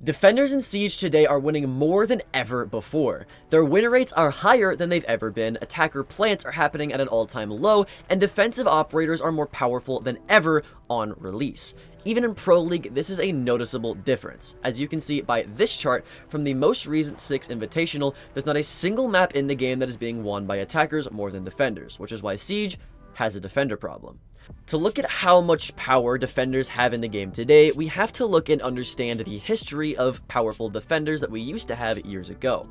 Defenders in Siege today are winning more than ever before. Their win rates are higher than they've ever been, attacker plants are happening at an all-time low, and defensive operators are more powerful than ever on release. Even in Pro League, this is a noticeable difference. As you can see by this chart, from the most recent 6 Invitational, there's not a single map in the game that is being won by attackers more than defenders, which is why Siege has a defender problem. To look at how much power defenders have in the game today, we have to look and understand the history of powerful defenders that we used to have years ago.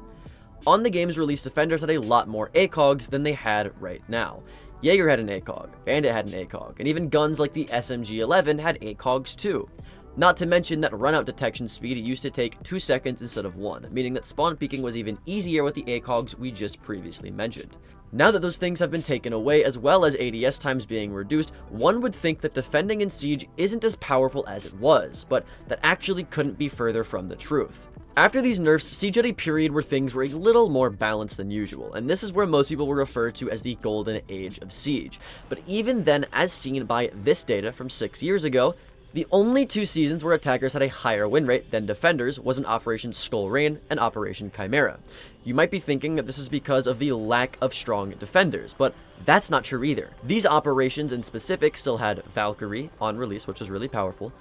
On the game's release, defenders had a lot more ACOGs than they had right now. Jaeger had an ACOG, Bandit had an ACOG, and even guns like the SMG-11 had ACOGs too. Not to mention that runout detection speed used to take 2 seconds instead of 1, meaning that spawn peeking was even easier with the ACOGs we just previously mentioned. Now that those things have been taken away, as well as ADS times being reduced, one would think that defending in Siege isn't as powerful as it was, but that actually couldn't be further from the truth. After these nerfs, Siege had a period where things were a little more balanced than usual, and this is where most people will refer to as the golden age of Siege. But even then, as seen by this data from 6 years ago, the only 2 seasons where attackers had a higher win rate than defenders was in Operation Skull Rain and Operation Chimera. You might be thinking that this is because of the lack of strong defenders, but that's not true either. These operations in specific still had Valkyrie on release, which was really powerful,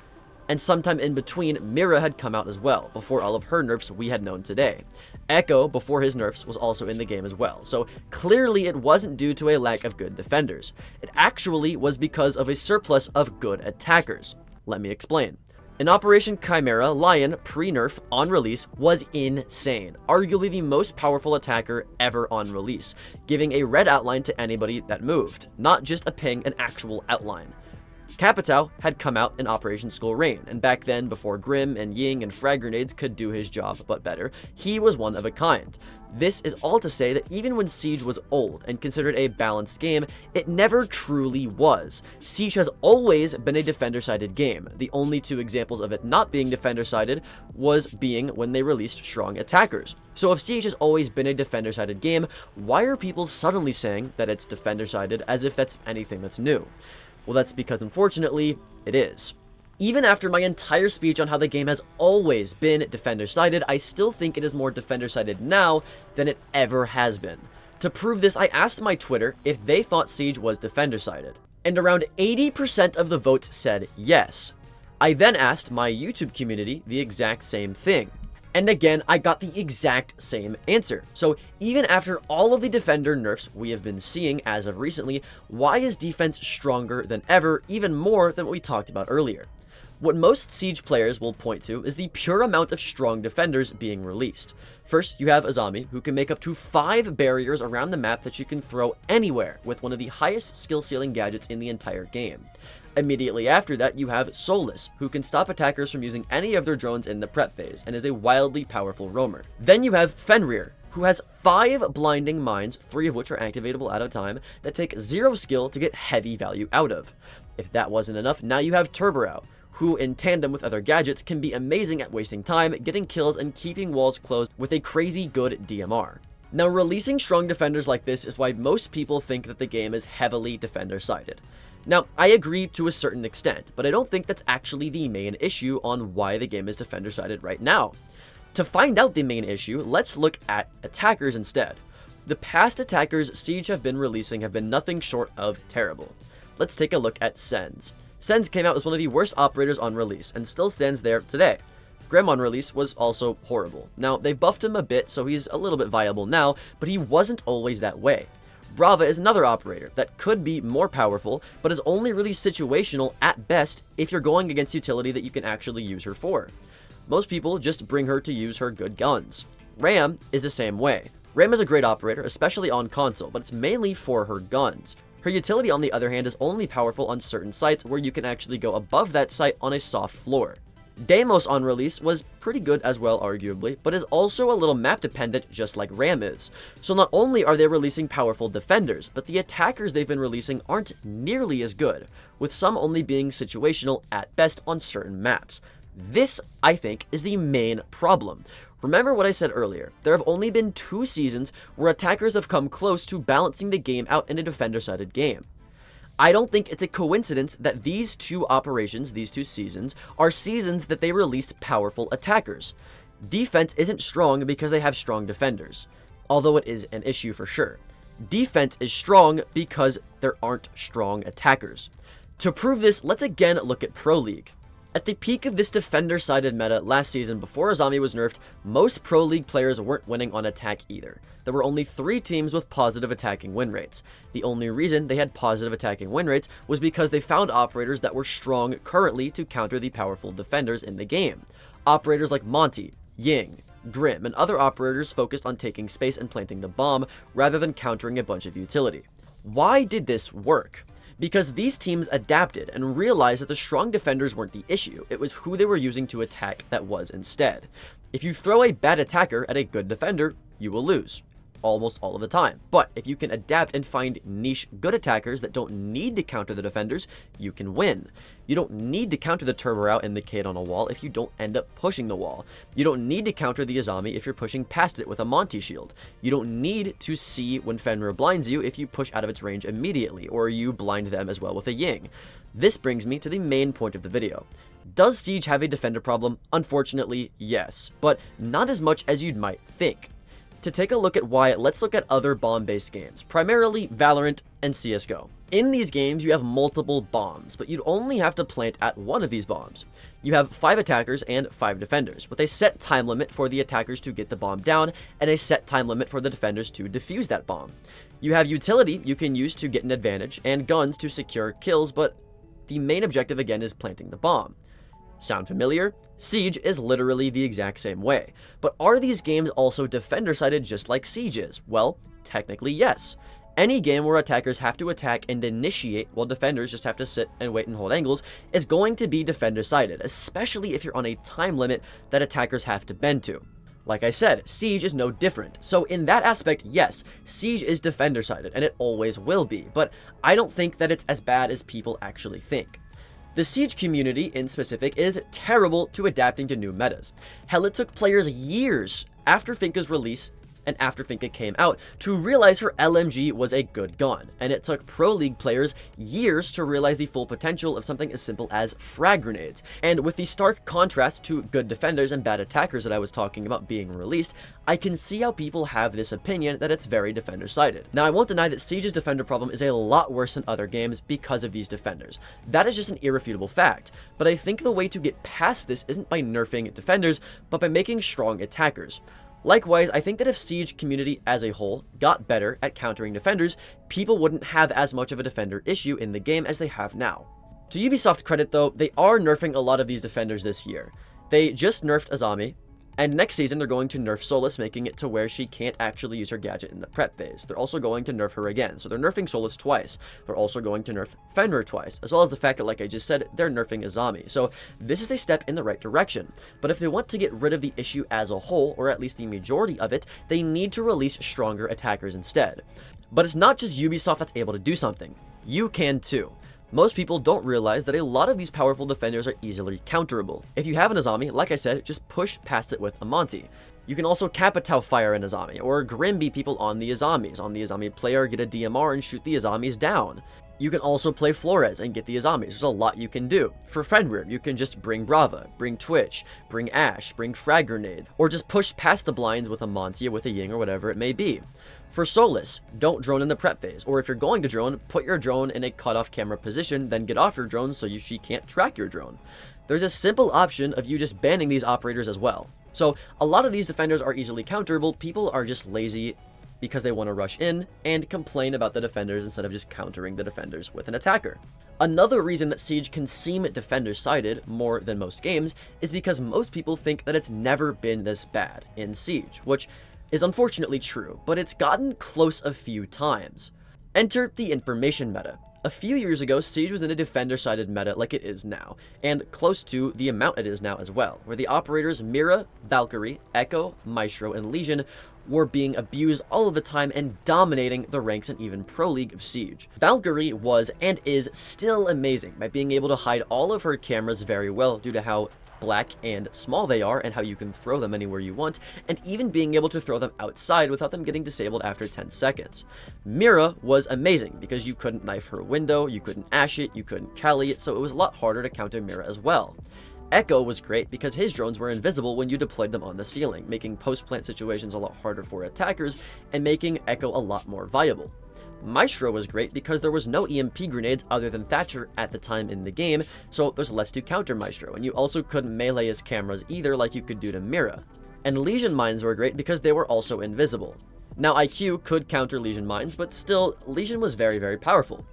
and sometime in between, Mira had come out as well, before all of her nerfs we had known today. Echo, before his nerfs, was also in the game as well, so clearly it wasn't due to a lack of good defenders. It actually was because of a surplus of good attackers. Let me explain. In Operation Chimera, Lion, pre-nerf, on release, was insane. Arguably the most powerful attacker ever on release, giving a red outline to anybody that moved, not just a ping, an actual outline. Capitao had come out in Operation Skull Rain, and back then, before Grim and Ying and frag grenades could do his job but better, he was one of a kind. This is all to say that even when Siege was old and considered a balanced game, it never truly was. Siege has always been a defender-sided game. The only 2 examples of it not being defender-sided was being when they released strong attackers. So if Siege has always been a defender-sided game, why are people suddenly saying that it's defender-sided as if that's anything that's new? Well, that's because, unfortunately, it is. Even after my entire speech on how the game has always been defender-sided, I still think it is more defender-sided now than it ever has been. To prove this, I asked my Twitter if they thought Siege was defender-sided, and around 80% of the votes said yes. I then asked my YouTube community the exact same thing. And again, I got the exact same answer. So even after all of the defender nerfs we have been seeing as of recently, why is defense stronger than ever, even more than what we talked about earlier? What most Siege players will point to is the pure amount of strong defenders being released. First, you have Azami, who can make up to 5 barriers around the map that you can throw anywhere with one of the highest skill ceiling gadgets in the entire game. Immediately after that, you have Soulless, who can stop attackers from using any of their drones in the prep phase, and is a wildly powerful roamer. Then you have Fenrir, who has 5 blinding mines, 3 of which are activatable at a time, that take 0 skill to get heavy value out of. If that wasn't enough, now you have Turbo, who in tandem with other gadgets can be amazing at wasting time, getting kills, and keeping walls closed with a crazy good DMR. Now, releasing strong defenders like this is why most people think that the game is heavily defender-sided. Now, I agree to a certain extent, but I don't think that's actually the main issue on why the game is defender-sided right now. To find out the main issue, let's look at attackers instead. The past attackers Siege have been releasing have been nothing short of terrible. Let's take a look at Sens. Sens came out as one of the worst operators on release, and still stands there today. Grim on release was also horrible. Now, they've buffed him a bit, so he's a little bit viable now, but he wasn't always that way. Brava is another operator that could be more powerful, but is only really situational at best if you're going against utility that you can actually use her for. Most people just bring her to use her good guns. Ram is the same way. Ram is a great operator, especially on console, but it's mainly for her guns. Her utility, on the other hand, is only powerful on certain sites where you can actually go above that site on a soft floor. Deimos on release was pretty good as well, arguably, but is also a little map dependent just like Ram is. So not only are they releasing powerful defenders, but the attackers they've been releasing aren't nearly as good, with some only being situational at best on certain maps. This, I think, is the main problem. Remember what I said earlier, there have only been 2 seasons where attackers have come close to balancing the game out in a defender-sided game. I don't think it's a coincidence that these two operations, these two seasons, are seasons that they released powerful attackers. Defense isn't strong because they have strong defenders, although it is an issue for sure. Defense is strong because there aren't strong attackers. To prove this, let's again look at Pro League. At the peak of this defender-sided meta last season, before Azami was nerfed, most Pro League players weren't winning on attack either. There were only 3 teams with positive attacking win rates. The only reason they had positive attacking win rates was because they found operators that were strong currently to counter the powerful defenders in the game. Operators like Monty, Ying, Grim, and other operators focused on taking space and planting the bomb rather than countering a bunch of utility. Why did this work? Because these teams adapted and realized that the strong defenders weren't the issue, it was who they were using to attack that was instead. If you throw a bad attacker at a good defender, you will lose. Almost all of the time. But if you can adapt and find niche good attackers that don't need to counter the defenders, you can win. You don't need to counter the turbo route and the Kate on a wall if you don't end up pushing the wall. You don't need to counter the Azami if you're pushing past it with a Monty shield. You don't need to see when Fenrir blinds you if you push out of its range immediately, or you blind them as well with a Ying. This brings me to the main point of the video. Does Siege have a defender problem? Unfortunately, yes, but not as much as you might think. To take a look at why, let's look at other bomb-based games, primarily Valorant and CSGO. In these games, you have multiple bombs, but you'd only have to plant at one of these bombs. You have 5 attackers and 5 defenders, with a set time limit for the attackers to get the bomb down, and a set time limit for the defenders to defuse that bomb. You have utility you can use to get an advantage, and guns to secure kills, but the main objective again is planting the bomb. Sound familiar? Siege is literally the exact same way. But are these games also defender-sided just like Siege is? Well, technically yes. Any game where attackers have to attack and initiate while defenders just have to sit and wait and hold angles is going to be defender-sided, especially if you're on a time limit that attackers have to bend to. Like I said, Siege is no different. So in that aspect, yes, Siege is defender-sided, and it always will be, but I don't think that it's as bad as people actually think. The Siege community, in specific, is terrible to adapting to new metas. Hell, it took players years after Finka's release and after Finka came out to realize her LMG was a good gun, and it took Pro League players years to realize the full potential of something as simple as frag grenades. And with the stark contrast to good defenders and bad attackers that I was talking about being released, I can see how people have this opinion that it's very defender-sided. Now, I won't deny that Siege's defender problem is a lot worse than other games because of these defenders. That is just an irrefutable fact, but I think the way to get past this isn't by nerfing defenders, but by making strong attackers. Likewise, I think that if Siege community as a whole got better at countering defenders, people wouldn't have as much of a defender issue in the game as they have now. To Ubisoft credit though, they are nerfing a lot of these defenders this year. They just nerfed Azami, and next season they're going to nerf Solus, making it to where she can't actually use her gadget in the prep phase. They're also going to nerf her again, so they're nerfing Solus twice. They're also going to nerf Fenrir twice, as well as the fact that, like I just said, they're nerfing Azami. So this is a step in the right direction. But if they want to get rid of the issue as a whole, or at least the majority of it, they need to release stronger attackers instead. But it's not just Ubisoft that's able to do something. You can too. Most people don't realize that a lot of these powerful defenders are easily counterable. If you have an Azami, like I said, just push past it with a Monty. You can also Capitao fire an Azami, or Grimby people on the Azamis. On the Azami player, get a DMR and shoot the Azamis down. You can also play Flores and get the Azamis. There's a lot you can do. For Fenrir, you can just bring Brava, bring Twitch, bring Ash, bring Frag Grenade, or just push past the blinds with a Monty, with a Ying, or whatever it may be. For Solus, don't drone in the prep phase, or if you're going to drone, put your drone in a cutoff camera position, then get off your drone so she can't track your drone. There's a simple option of you just banning these operators as well. So a lot of these defenders are easily counterable. People are just lazy because they want to rush in and complain about the defenders instead of just countering the defenders with an attacker. Another reason that Siege can seem defender-sided more than most games is because most people think that it's never been this bad in Siege, which is unfortunately true, but it's gotten close a few times. Enter the information meta. A few years ago, Siege was in a defender-sided meta like it is now, and close to the amount it is now as well, where the operators Mira, Valkyrie, Echo, Maestro, and Legion were being abused all of the time and dominating the ranks and even Pro League of Siege. Valkyrie was and is still amazing by being able to hide all of her cameras very well due to how black and small they are and how you can throw them anywhere you want, and even being able to throw them outside without them getting disabled after 10 seconds. Mira was amazing because you couldn't knife her window, you couldn't ash it, you couldn't Cali it, so it was a lot harder to counter Mira as well. Echo was great because his drones were invisible when you deployed them on the ceiling, making post-plant situations a lot harder for attackers and making Echo a lot more viable. Maestro was great because there was no EMP grenades other than Thatcher at the time in the game, so there's less to counter Maestro, and you also couldn't melee his cameras either like you could do to Mira. And Legion Mines were great because they were also invisible. Now IQ could counter Legion Mines, but still, Legion was very, very powerful.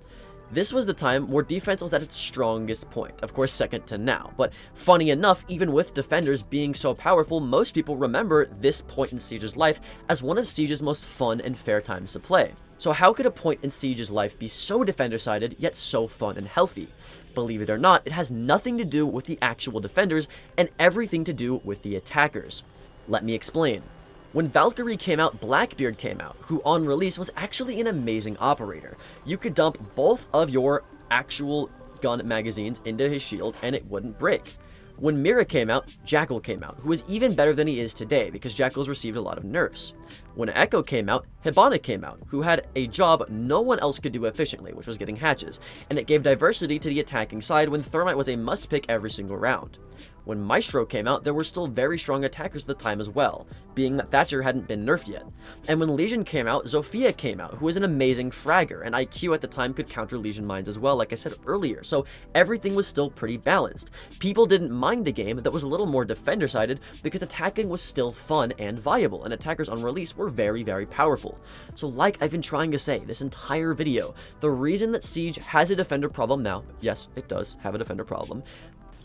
This was the time where defense was at its strongest point, of course second to now, but funny enough, even with defenders being so powerful, most people remember this point in Siege's life as one of Siege's most fun and fair times to play. So how could a point in Siege's life be so defender-sided, yet so fun and healthy? Believe it or not, it has nothing to do with the actual defenders, and everything to do with the attackers. Let me explain. When Valkyrie came out, Blackbeard came out, who on release was actually an amazing operator. You could dump both of your actual gun magazines into his shield and it wouldn't break. When Mira came out, Jackal came out, who is even better than he is today because Jackal's received a lot of nerfs. When Echo came out, Hibana came out, who had a job no one else could do efficiently, which was getting hatches, and it gave diversity to the attacking side when Thermite was a must-pick every single round. When Maestro came out, there were still very strong attackers at the time as well, being that Thatcher hadn't been nerfed yet. And when Legion came out, Zofia came out, who was an amazing fragger, and IQ at the time could counter Legion mines as well, like I said earlier, so everything was still pretty balanced. People didn't mind a game that was a little more defender-sided because attacking was still fun and viable, and attackers on release were very, very powerful. So like I've been trying to say this entire video, the reason that Siege has a defender problem now, yes, it does have a defender problem,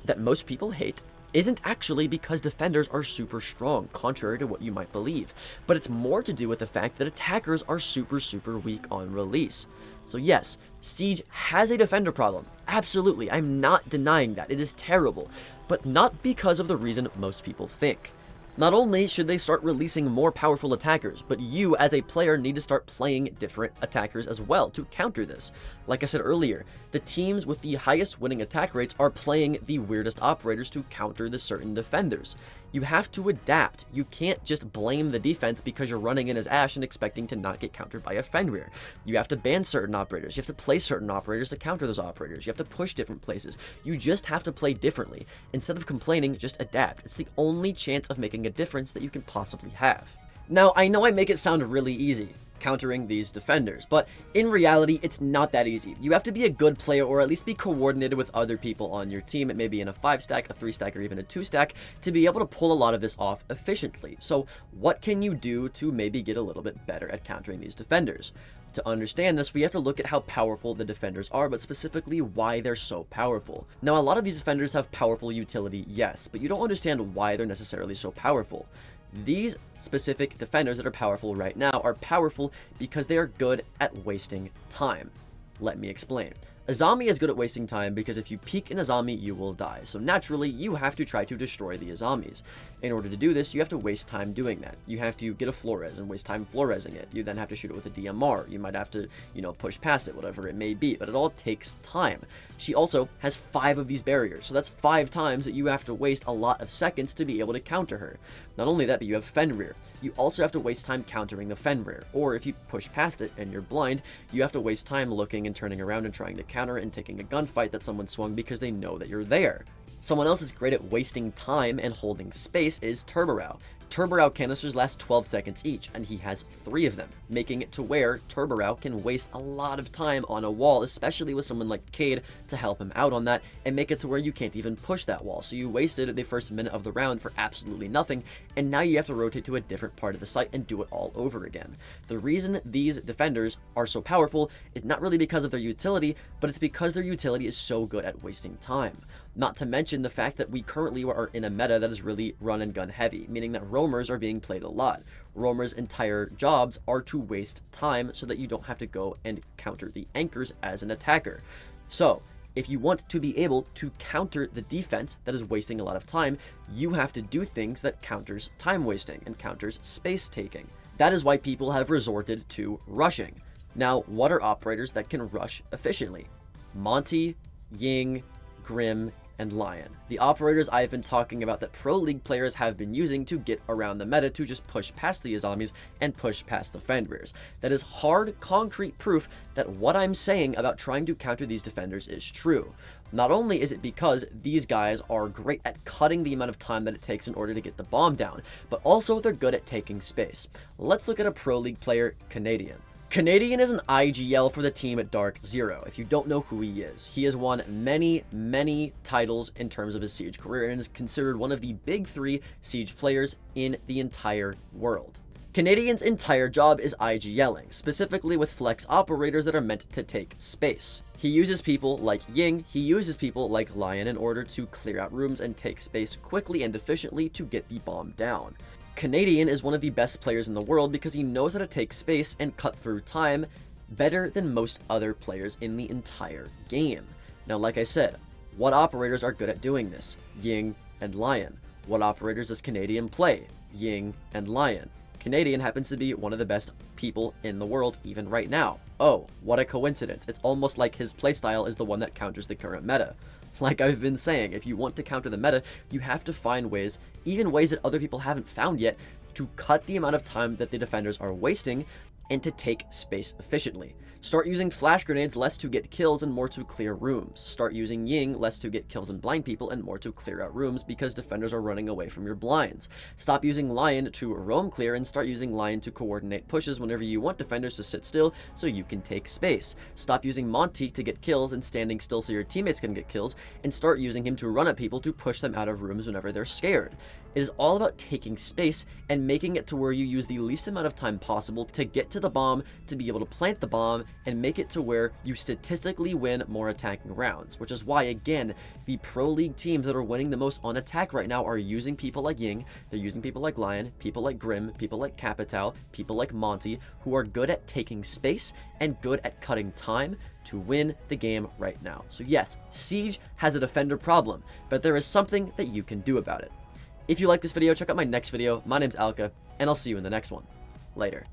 that most people hate isn't actually because defenders are super strong, contrary to what you might believe, but it's more to do with the fact that attackers are super weak on release. So yes, Siege has a defender problem, absolutely, I'm not denying that, it is terrible, but not because of the reason most people think. Not only should they start releasing more powerful attackers, but you as a player need to start playing different attackers as well to counter this. Like I said earlier, the teams with the highest winning attack rates are playing the weirdest operators to counter the certain defenders. You have to adapt. You can't just blame the defense because you're running in as Ashe and expecting to not get countered by a Fenrir. You have to ban certain operators. You have to play certain operators to counter those operators. You have to push different places. You just have to play differently. Instead of complaining, just adapt. It's the only chance of making a difference that you can possibly have. Now, I know I make it sound really easy, countering these defenders, but in reality, it's not that easy. You have to be a good player or at least be coordinated with other people on your team, maybe in a 5-stack, a 3-stack, or even a 2-stack, to be able to pull a lot of this off efficiently. So what can you do to maybe get a little bit better at countering these defenders? To understand this, we have to look at how powerful the defenders are, but specifically why they're so powerful. Now, a lot of these defenders have powerful utility, yes, but you don't understand why they're necessarily so powerful. These specific defenders that are powerful right now are powerful because they are good at wasting time. Let me explain. Azami is good at wasting time because if you peek an Azami, you will die. So naturally, you have to try to destroy the Azamis. In order to do this, you have to waste time doing that. You have to get a Flores and waste time Floresing it. You then have to shoot it with a DMR. You might have to, push past it, whatever it may be, but it all takes time. She also has 5 of these barriers, so that's 5 times that you have to waste a lot of seconds to be able to counter her. Not only that, but you have Fenrir. You also have to waste time countering the Fenrir, or if you push past it and you're blind, you have to waste time looking and turning around and trying to counter and taking a gunfight that someone swung because they know that you're there. Someone else is great at wasting time and holding space is Turborao. Turborao canisters last 12 seconds each, and he has 3 of them, making it to where Turborao can waste a lot of time on a wall, especially with someone like Cade to help him out on that, and make it to where you can't even push that wall. So you wasted the first minute of the round for absolutely nothing, and now you have to rotate to a different part of the site and do it all over again. The reason these defenders are so powerful is not really because of their utility, but it's because their utility is so good at wasting time. Not to mention the fact that we currently are in a meta that is really run and gun heavy, meaning that roamers are being played a lot. Roamers' entire jobs are to waste time so that you don't have to go and counter the anchors as an attacker. So, if you want to be able to counter the defense that is wasting a lot of time, you have to do things that counters time wasting and counters space taking. That is why people have resorted to rushing. Now, what are operators that can rush efficiently? Monty, Ying, Grim, and Lion. The operators I've been talking about that Pro League players have been using to get around the meta to just push past the Azamis and push past the Fenrirs. That is hard, concrete proof that what I'm saying about trying to counter these defenders is true. Not only is it because these guys are great at cutting the amount of time that it takes in order to get the bomb down, but also they're good at taking space. Let's look at a Pro League player, Canadian. Canadian is an IGL for the team at Dark Zero. If you don't know who he has won many titles in terms of his Siege career and is considered one of the big 3 Siege players in the entire world. Canadian's entire job is IGLing, specifically with flex operators that are meant to take space. He uses people like Ying, he uses people like Lion in order to clear out rooms and take space quickly and efficiently to get the bomb down. Canadian is one of the best players in the world because he knows how to take space and cut through time better than most other players in the entire game. Now, like I said, what operators are good at doing this? Ying and Lion. What operators does Canadian play? Ying and Lion. Canadian happens to be one of the best people in the world even right now. Oh, what a coincidence. It's almost like his playstyle is the one that counters the current meta. Like I've been saying, if you want to counter the meta, you have to find ways, even ways that other people haven't found yet, to cut the amount of time that the defenders are wasting and to take space efficiently. Start using flash grenades less to get kills and more to clear rooms. Start using Ying less to get kills and blind people and more to clear out rooms because defenders are running away from your blinds. Stop using Lion to roam clear and start using Lion to coordinate pushes whenever you want defenders to sit still so you can take space. Stop using Monty to get kills and standing still so your teammates can get kills, and start using him to run at people to push them out of rooms whenever they're scared. It is all about taking space and making it to where you use the least amount of time possible to get to the bomb, to be able to plant the bomb, and make it to where you statistically win more attacking rounds. Which is why, again, the Pro League teams that are winning the most on attack right now are using people like Ying, they're using people like Lion, people like Grim, people like Capitao, people like Monty, who are good at taking space and good at cutting time to win the game right now. So yes, Siege has a defender problem, but there is something that you can do about it. If you like this video, check out my next video. My name's Alka, and I'll see you in the next one. Later.